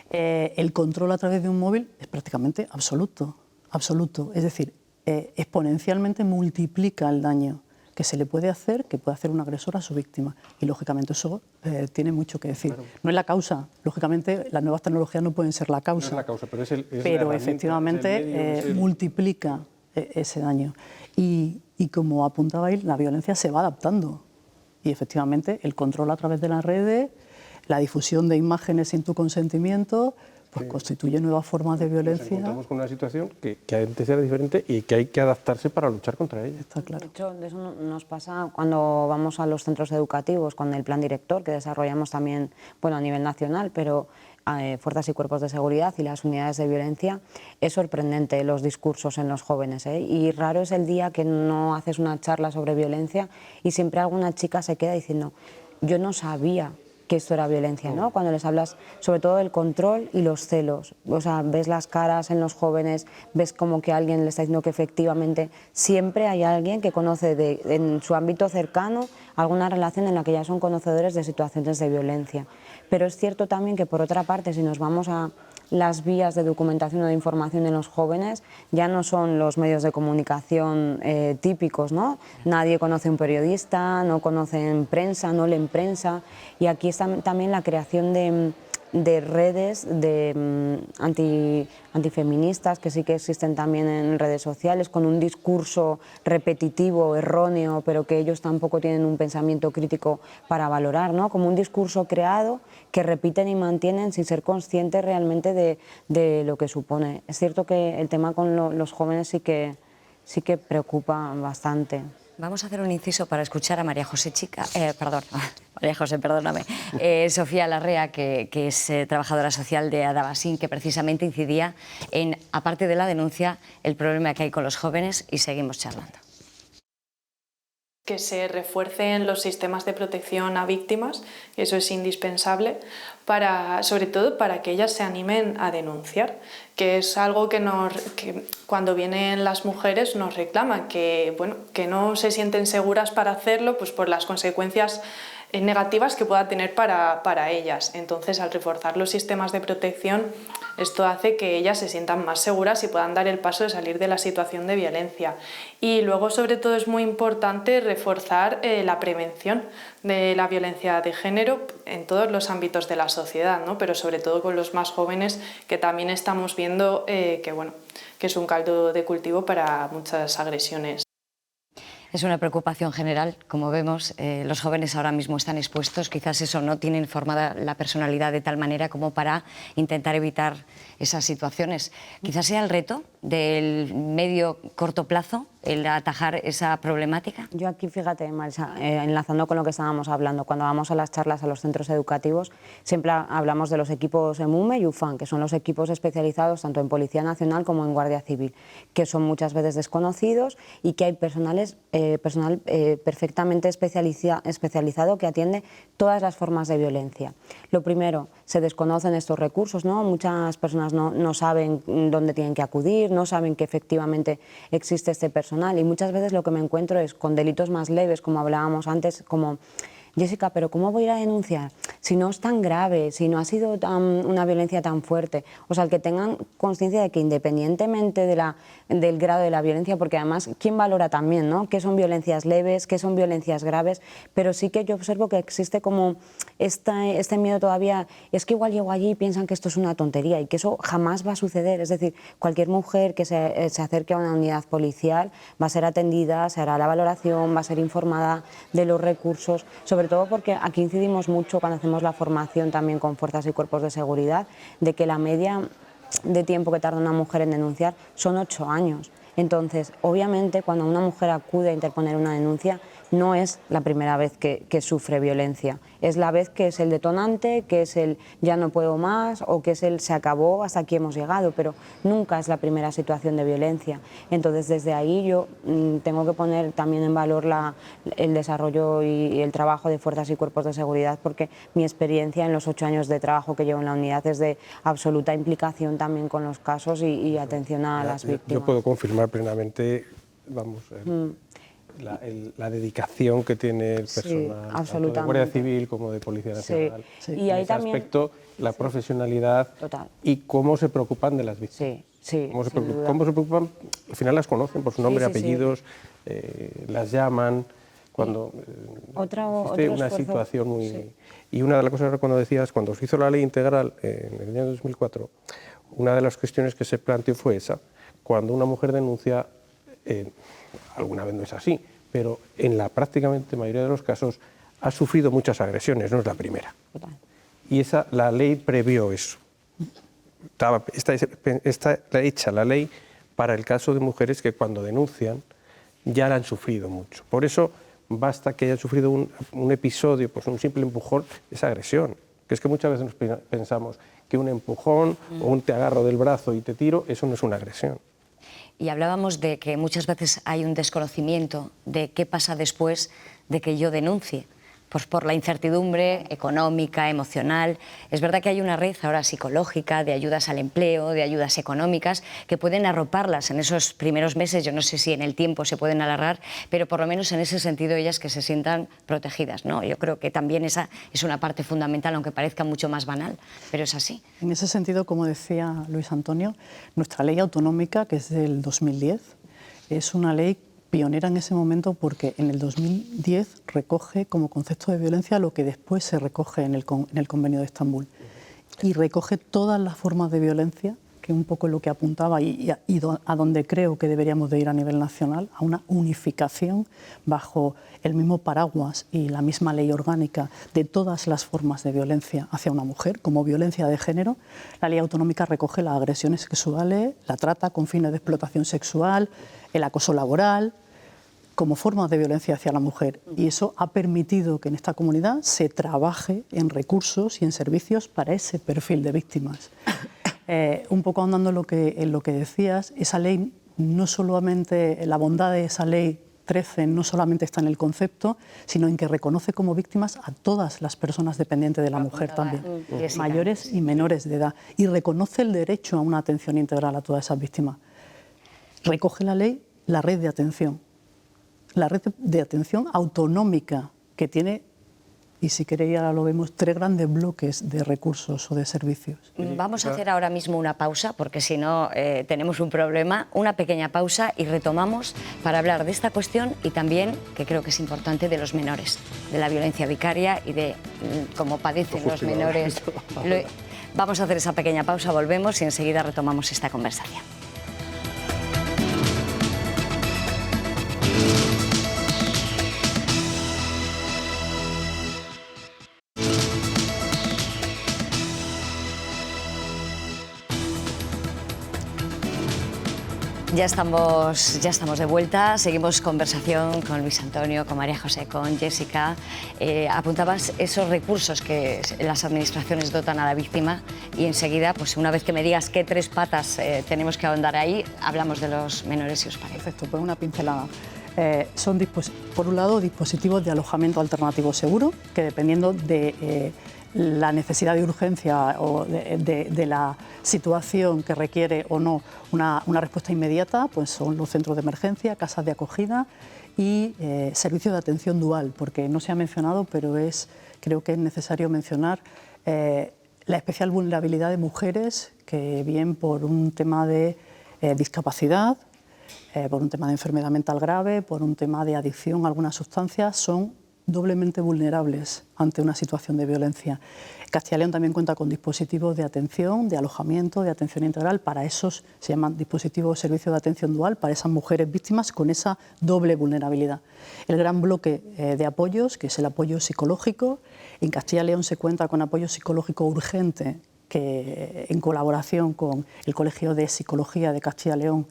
El control a través de un móvil es prácticamente absoluto. Es decir, exponencialmente multiplica el daño que se le puede hacer, que puede hacer un agresor a su víctima. Y lógicamente eso tiene mucho que decir. Claro. No es la causa, lógicamente las nuevas tecnologías no pueden ser la causa. No es la causa, pero pero efectivamente multiplica ese daño. Y como apuntabais, la violencia se va adaptando. Y efectivamente el control a través de las redes, la difusión de imágenes sin tu consentimiento, pues constituye nuevas formas de violencia. Nos encontramos con una situación que antes era diferente y que hay que adaptarse para luchar contra ella. Está claro. De hecho, de eso nos pasa cuando vamos a los centros educativos con el plan director que desarrollamos también, bueno, a nivel nacional, pero fuerzas y cuerpos de seguridad y las unidades de violencia. Es sorprendente los discursos en los jóvenes, y raro es el día que no haces una charla sobre violencia y siempre alguna chica se queda diciendo, yo no sabía que esto era violencia, ¿no? Cuando les hablas sobre todo del control y los celos, o sea, ves las caras en los jóvenes, ves como que alguien le está diciendo que efectivamente siempre hay alguien que conoce en su ámbito cercano alguna relación en la que ya son conocedores de situaciones de violencia. Pero es cierto también que por otra parte, si nos vamos a las vías de documentación o de información en los jóvenes, ya no son los medios de comunicación típicos, ¿no? Nadie conoce un periodista, no conocen prensa, no leen prensa, y aquí está también la creación de redes antifeministas que sí que existen también en redes sociales, con un discurso repetitivo, erróneo, pero que ellos tampoco tienen un pensamiento crítico para valorar, ¿no? Como un discurso creado que repiten y mantienen sin ser conscientes realmente de lo que supone. Es cierto que el tema con los jóvenes sí que preocupa bastante. Vamos a hacer un inciso para escuchar a María José Sofía Larrea, que es trabajadora social de Adabasín, que precisamente incidía en, aparte de la denuncia, el problema que hay con los jóvenes, y seguimos charlando. Que se refuercen los sistemas de protección a víctimas, eso es indispensable, sobre todo para que ellas se animen a denunciar, que es algo que cuando vienen las mujeres nos reclaman, que no se sienten seguras para hacerlo, pues por las consecuencias negativas que pueda tener para ellas. Entonces, al reforzar los sistemas de protección, esto hace que ellas se sientan más seguras y puedan dar el paso de salir de la situación de violencia. Y luego, sobre todo, es muy importante reforzar la prevención de la violencia de género en todos los ámbitos de la sociedad, ¿no? Pero sobre todo con los más jóvenes, que también estamos viendo que es un caldo de cultivo para muchas agresiones. Es una preocupación general, como vemos, los jóvenes ahora mismo están expuestos, quizás eso no tienen formada la personalidad de tal manera como para intentar evitar esas situaciones. Quizás sea el reto del medio corto plazo, el atajar esa problemática? Yo aquí, fíjate, Marisa, enlazando con lo que estábamos hablando, cuando vamos a las charlas a los centros educativos, siempre hablamos de los equipos EMUME y UFAN, que son los equipos especializados tanto en Policía Nacional como en Guardia Civil, que son muchas veces desconocidos y que hay personal perfectamente especializado que atiende todas las formas de violencia. Lo primero, se desconocen estos recursos, ¿no? Muchas personas no saben dónde tienen que acudir, no saben que efectivamente existe este personal, y muchas veces lo que me encuentro es con delitos más leves, como hablábamos antes, como: Jessica, pero ¿cómo voy a ir a denunciar si no es tan grave, si no ha sido una violencia tan fuerte? O sea, el que tengan conciencia de que independientemente del grado de la violencia, porque además, ¿quién valora también, ¿no?, qué son violencias leves, qué son violencias graves? Pero sí que yo observo que existe como este miedo todavía, es que igual llego allí y piensan que esto es una tontería, y que eso jamás va a suceder. Es decir, cualquier mujer que se acerque a una unidad policial va a ser atendida, se hará la valoración, va a ser informada de los recursos, sobre todo porque aquí incidimos mucho cuando hacemos la formación también con fuerzas y cuerpos de seguridad, de que la media de tiempo que tarda una mujer en denunciar son 8 años. Entonces, obviamente, cuando una mujer acude a interponer una denuncia, no es la primera vez que sufre violencia, es la vez que es el detonante, que es el ya no puedo más, o que es el se acabó, hasta aquí hemos llegado, pero nunca es la primera situación de violencia. Entonces, desde ahí yo tengo que poner también en valor el desarrollo y el trabajo de fuerzas y cuerpos de seguridad, porque mi experiencia en los 8 años de trabajo que llevo en la unidad es de absoluta implicación también con los casos y atención a las víctimas. Yo puedo confirmar plenamente, vamos, la dedicación que tiene el personal, tanto de Guardia Civil como de Policía Nacional. Sí. Y ahí en ese también, aspecto, la profesionalidad. Total. Y cómo se preocupan de las víctimas. Sí, cómo se preocupan, al final las conocen por su nombre, apellidos, las llaman cuando existe una situación muy... Sí. Y una de las cosas, cuando decías, cuando se hizo la ley integral en el año 2004, una de las cuestiones que se planteó fue esa: cuando una mujer denuncia, alguna vez no es así, pero en la prácticamente mayoría de los casos ha sufrido muchas agresiones, no es la primera. Total. Y la ley previó eso. Está hecha la ley para el caso de mujeres que cuando denuncian ya la han sufrido mucho. Por eso basta que hayan sufrido un episodio, pues un simple empujón, esa agresión. Que es que muchas veces nos pensamos que un empujón o un te agarro del brazo y te tiro, eso no es una agresión. Y hablábamos de que muchas veces hay un desconocimiento de qué pasa después de que yo denuncie, pues por la incertidumbre económica, emocional. Es verdad que hay una red ahora psicológica, de ayudas al empleo, de ayudas económicas, que pueden arroparlas en esos primeros meses. Yo no sé si en el tiempo se pueden alargar, pero por lo menos en ese sentido ellas que se sientan protegidas, ¿no? Yo creo que también esa es una parte fundamental, aunque parezca mucho más banal, pero es así. En ese sentido, como decía Luis Antonio, nuestra ley autonómica, que es del 2010, es una ley pionera en ese momento, porque en el 2010 recoge como concepto de violencia lo que después se recoge en el Convenio de Estambul, y recoge todas las formas de violencia, que es un poco lo que apuntaba y a donde creo que deberíamos de ir a nivel nacional, a una unificación bajo el mismo paraguas y la misma ley orgánica de todas las formas de violencia hacia una mujer, como violencia de género. La ley autonómica recoge las agresiones sexuales, la trata con fines de explotación sexual, el acoso laboral, como formas de violencia hacia la mujer, y eso ha permitido que en esta comunidad se trabaje en recursos y en servicios para ese perfil de víctimas. Un poco ahondando en lo que decías, esa ley, no solamente la bondad de esa ley 13 no solamente está en el concepto, sino en que reconoce como víctimas a todas las personas dependientes de la mujer también, mayores y menores de edad, y reconoce el derecho a una atención integral a todas esas víctimas. Recoge la ley la red de atención. La red de atención autonómica, que tiene, y si queréis ahora lo vemos, 3 grandes bloques de recursos o de servicios. Vamos a hacer ahora mismo una pausa, porque si no tenemos un problema, una pequeña pausa, y retomamos para hablar de esta cuestión y también, que creo que es importante, de los menores, de la violencia vicaria y de cómo padecen los menores. Vamos a hacer esa pequeña pausa, volvemos y enseguida retomamos esta conversación. Ya estamos de vuelta, seguimos conversación con Luis Antonio, con María José, con Jessica. Apuntabas esos recursos que las administraciones dotan a la víctima y enseguida, pues una vez que me digas qué tres patas tenemos que ahondar ahí, hablamos de los menores, si os parece. Perfecto, pues una pincelada. Son, por un lado, dispositivos de alojamiento alternativo seguro, que dependiendo de la necesidad de urgencia o de la situación que requiere o no una respuesta inmediata, pues son los centros de emergencia, casas de acogida y servicios de atención dual, porque no se ha mencionado, pero creo que es necesario mencionar la especial vulnerabilidad de mujeres que, bien por un tema de discapacidad, por un tema de enfermedad mental grave, por un tema de adicción a algunas sustancias, son doblemente vulnerables ante una situación de violencia. Castilla y León también cuenta con dispositivos de atención, de alojamiento, de atención integral. Para esos se llaman dispositivos de servicio de atención dual, para esas mujeres víctimas con esa doble vulnerabilidad. El gran bloque de apoyos, que es el apoyo psicológico. En Castilla y León se cuenta con apoyo psicológico urgente, que en colaboración con el Colegio de Psicología de Castilla y León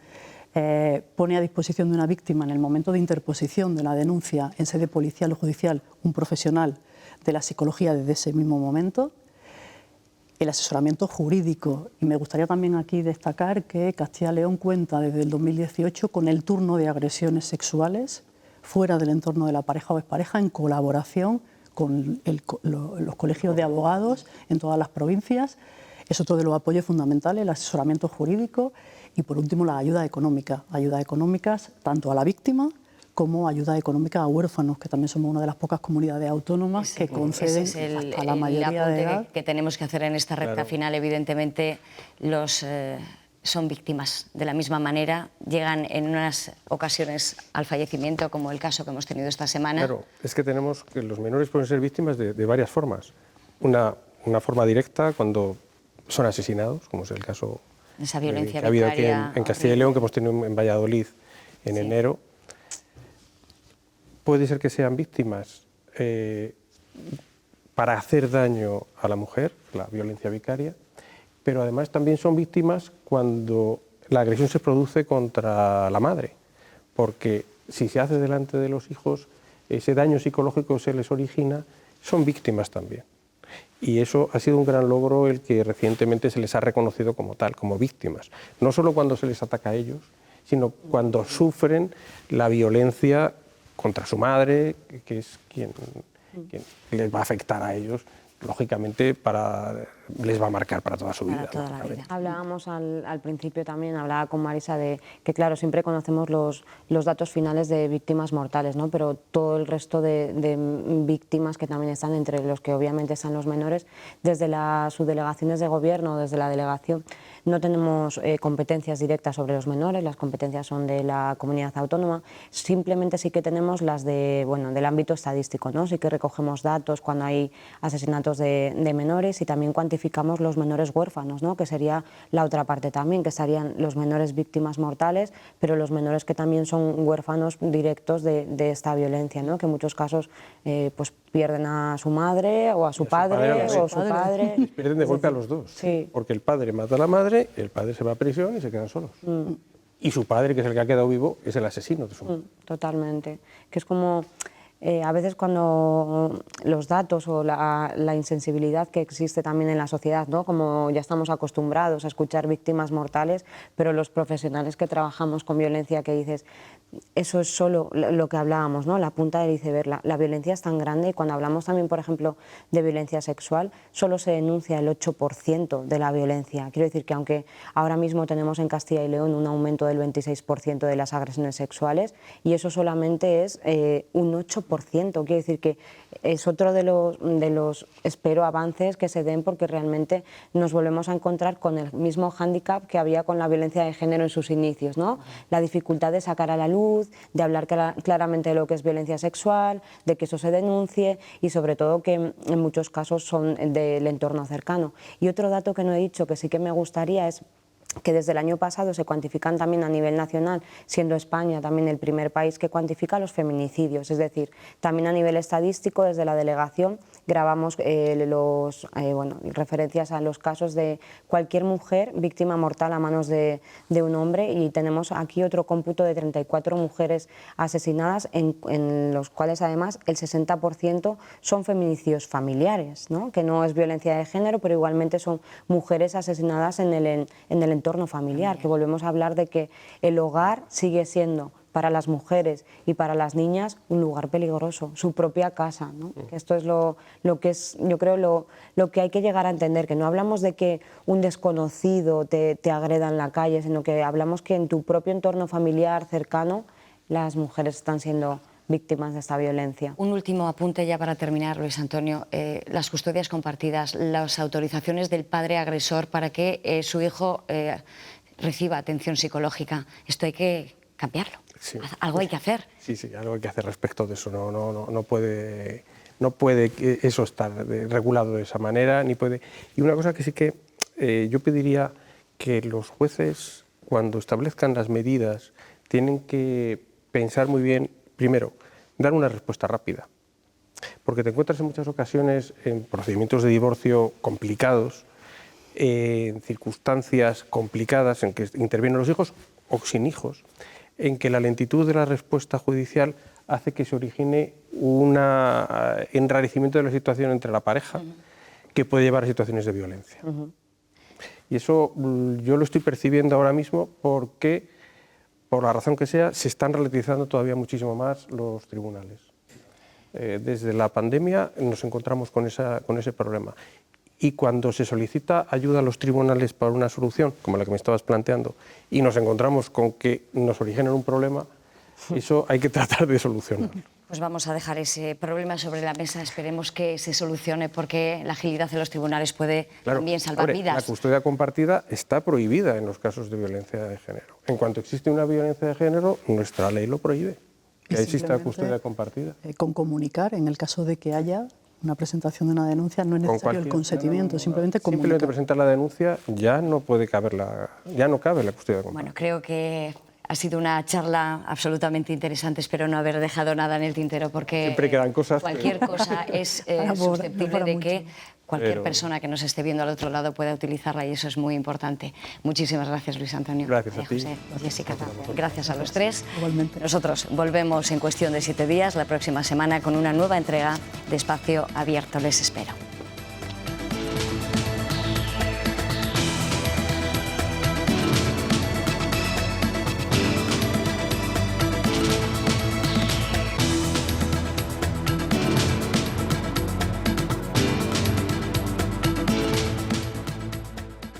pone a disposición de una víctima en el momento de interposición de la denuncia en sede policial o judicial un profesional de la psicología desde ese mismo momento. El asesoramiento jurídico, y me gustaría también aquí destacar que Castilla y León cuenta desde el 2018 con el turno de agresiones sexuales fuera del entorno de la pareja o expareja en colaboración con los colegios de abogados en todas las provincias. Es otro de los apoyos fundamentales, el asesoramiento jurídico. Y por último, la ayuda económica. Ayudas económicas tanto a la víctima como ayuda económica a huérfanos, que también somos una de las pocas comunidades autónomas que conceden hasta la mayoría de edad. Que tenemos que hacer en esta recta final, evidentemente, son víctimas de la misma manera, llegan en unas ocasiones al fallecimiento, como el caso que hemos tenido esta semana. Claro, es que tenemos que los menores pueden ser víctimas de varias formas. Una forma directa cuando son asesinados, como es el caso esa violencia que ha habido aquí en Castilla y León, que hemos tenido en Valladolid en enero. Puede ser que sean víctimas para hacer daño a la mujer, la violencia vicaria, pero además también son víctimas cuando la agresión se produce contra la madre, porque si se hace delante de los hijos, ese daño psicológico se les origina, son víctimas también. Y eso ha sido un gran logro el que recientemente se les ha reconocido como tal, como víctimas. No solo cuando se les ataca a ellos, sino cuando sufren la violencia contra su madre, que es quien les va a afectar a ellos, lógicamente les va a marcar para toda su vida. Toda la vida. Hablábamos al principio también, hablaba con Marisa de que, claro, siempre conocemos los datos finales de víctimas mortales, ¿no? Pero todo el resto de víctimas que también están, entre los que obviamente están los menores, desde las subdelegaciones de gobierno, desde la delegación, no tenemos competencias directas sobre los menores, las competencias son de la comunidad autónoma, simplemente sí que tenemos las del ámbito estadístico, ¿no? Sí que recogemos datos cuando hay asesinatos de menores y también cuantificamos los menores huérfanos, ¿no? Que sería la otra parte también, que estarían los menores víctimas mortales, pero los menores que también son huérfanos directos de esta violencia, ¿no? Que en muchos casos pues pierden a su madre o a su padre o su padre. Les pierden de golpe a los dos, sí. Porque el padre mata a la madre, el padre se va a prisión y se quedan solos. Y su padre, que es el que ha quedado vivo, es el asesino de su madre. Totalmente. Que es como a veces cuando los datos o la insensibilidad que existe también en la sociedad, ¿no? Como ya estamos acostumbrados a escuchar víctimas mortales, pero los profesionales que trabajamos con violencia, que dices, eso es solo lo que hablábamos, ¿no? La punta del iceberg. La violencia es tan grande y cuando hablamos también, por ejemplo, de violencia sexual, solo se denuncia el 8% de la violencia. Quiero decir que aunque ahora mismo tenemos en Castilla y León un aumento del 26% de las agresiones sexuales, y eso solamente es un 8%. Quiero decir que es otro de los espero avances que se den, porque realmente nos volvemos a encontrar con el mismo hándicap que había con la violencia de género en sus inicios, ¿no? La dificultad de sacar a la luz, de hablar claramente de lo que es violencia sexual, de que eso se denuncie y sobre todo que en muchos casos son del entorno cercano. Y otro dato que no he dicho, que sí que me gustaría, es que desde el año pasado se cuantifican también a nivel nacional, siendo España también el primer país que cuantifica los feminicidios. Es decir, también a nivel estadístico, desde la delegación, grabamos referencias a los casos de cualquier mujer víctima mortal a manos de un hombre, y tenemos aquí otro cómputo de 34 mujeres asesinadas, en los cuales además el 60% son feminicidios familiares, ¿no? Que no es violencia de género, pero igualmente son mujeres asesinadas en el entorno familiar, que volvemos a hablar de que el hogar sigue siendo para las mujeres y para las niñas un lugar peligroso, su propia casa, ¿no? Que esto es lo que es, yo creo, lo que hay que llegar a entender, que no hablamos de que un desconocido te agreda en la calle, sino que hablamos que en tu propio entorno familiar cercano las mujeres están siendo víctimas de esta violencia. Un último apunte ya para terminar, Luis Antonio. Las custodias compartidas, las autorizaciones del padre agresor para que su hijo reciba atención psicológica, esto hay que cambiarlo. Sí. Algo hay que hacer. Sí, algo hay que hacer respecto de eso. No puede eso estar regulado de esa manera, ni puede. Y una cosa que sí que yo pediría, que los jueces, cuando establezcan las medidas, tienen que pensar muy bien, primero, dar una respuesta rápida. Porque te encuentras en muchas ocasiones en procedimientos de divorcio complicados, en circunstancias complicadas en que intervienen los hijos o sin hijos, en que la lentitud de la respuesta judicial hace que se origine un enrarecimiento de la situación entre la pareja, que puede llevar a situaciones de violencia. Y eso yo lo estoy percibiendo ahora mismo porque, por la razón que sea, se están relativizando todavía muchísimo más los tribunales. Desde la pandemia nos encontramos con ese problema. Y cuando se solicita ayuda a los tribunales para una solución, como la que me estabas planteando, y nos encontramos con que nos originan un problema, eso hay que tratar de solucionarlo. Pues vamos a dejar ese problema sobre la mesa, esperemos que se solucione, porque la agilidad de los tribunales puede también salvar vidas. La custodia compartida está prohibida en los casos de violencia de género. En cuanto existe una violencia de género, nuestra ley lo prohíbe, que exista la custodia compartida. Con comunicar, en el caso de que haya una presentación de una denuncia, no es necesario el consentimiento, simplemente comunicar. Simplemente presentar la denuncia, ya no cabe la custodia compartida. Bueno, creo que ha sido una charla absolutamente interesante. Espero no haber dejado nada en el tintero, porque siempre quedan cosas, cualquier cosa es susceptible de que cualquier persona que nos esté viendo al otro lado pueda utilizarla, y eso es muy importante. Muchísimas gracias, Luis Antonio. Gracias a ti. José, Jessica, gracias a los tres. Igualmente. Nosotros volvemos en cuestión de 7 días, la próxima semana, con una nueva entrega de Espacio Abierto. Les espero.